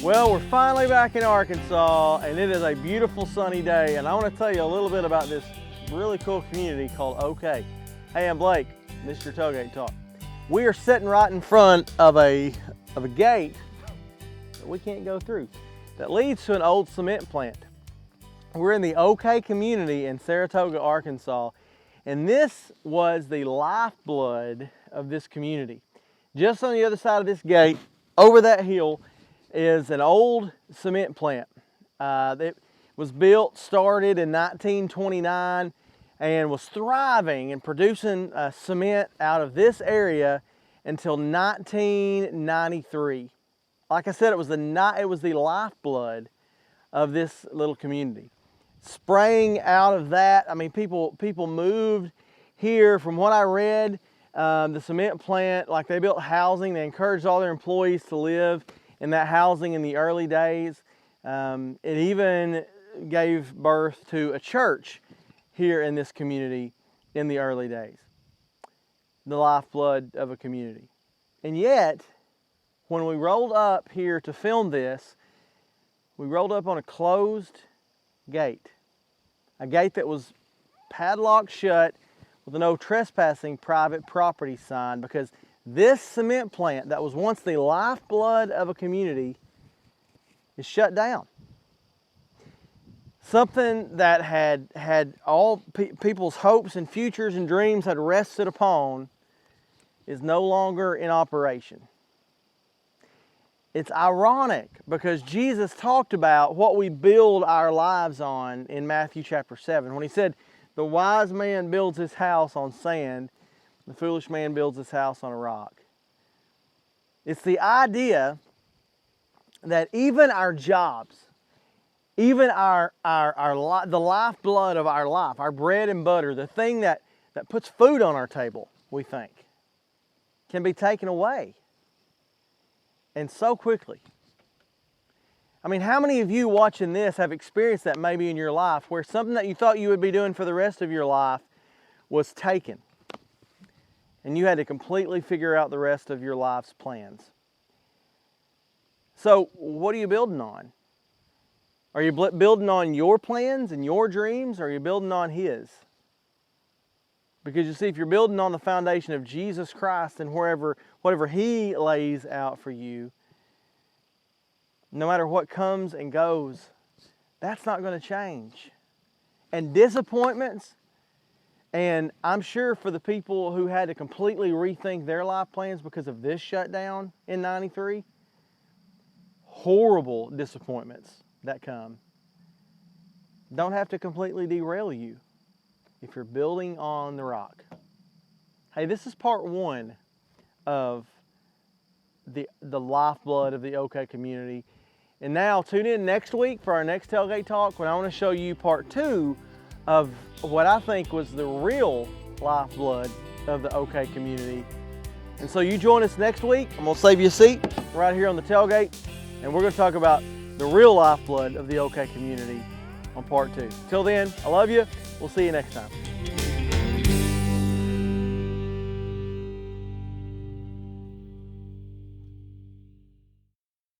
Well, we're finally back in Arkansas, and it is a beautiful sunny day, and I want to tell you a little bit about this really cool community called OK. Hey, I'm Blake. This is your Tailgate Talk. We are sitting right in front of a gate that we can't go through that leads to an old cement plant. We're in the OK community in Saratoga, Arkansas, and this was the lifeblood of this community. Just on the other side of this gate, over that hill, is an old cement plant. It was started in 1929, and was thriving and producing cement out of this area until 1993. Like I said, it was the lifeblood of this little community. Spraying out of that, I mean, people moved here. From what I read, the cement plant, like, they built housing. They encouraged all their employees to live in that housing in the early days. It even gave birth to a church here in this community in the early days. The lifeblood of a community. And yet, when we rolled up here to film this, we rolled up on a closed gate. A gate that was padlocked shut with a no trespassing private property sign, because this cement plant that was once the lifeblood of a community is shut down. Something that had all people's hopes and futures and dreams had rested upon is no longer in operation. It's ironic because Jesus talked about what we build our lives on in Matthew chapter 7 when he said, "The wise man builds his house on sand, the foolish man builds his house on a rock." It's the idea that even our jobs, even the lifeblood of our life, our bread and butter, the thing that puts food on our table, we think, can be taken away. And so quickly. I mean, how many of you watching this have experienced that maybe in your life, where something that you thought you would be doing for the rest of your life was taken, and you had to completely figure out the rest of your life's plans? So, what are you building on? Are you building on your plans and your dreams, or are you building on His? Because you see, if you're building on the foundation of Jesus Christ and whatever He lays out for you, no matter what comes and goes, that's not going to change. And disappointments, and I'm sure for the people who had to completely rethink their life plans because of this shutdown in 93, horrible disappointments that come don't have to completely derail you if you're building on the rock. Hey, this is part one of the lifeblood of the OK community. And now tune in next week for our next Tailgate Talk, when I want to show you part two of what I think was the real lifeblood of the OK community. And so you join us next week. I'm going to save you a seat right here on the tailgate, and we're going to talk about the real lifeblood of the OK community on part two. Till then, I love you. We'll see you next time.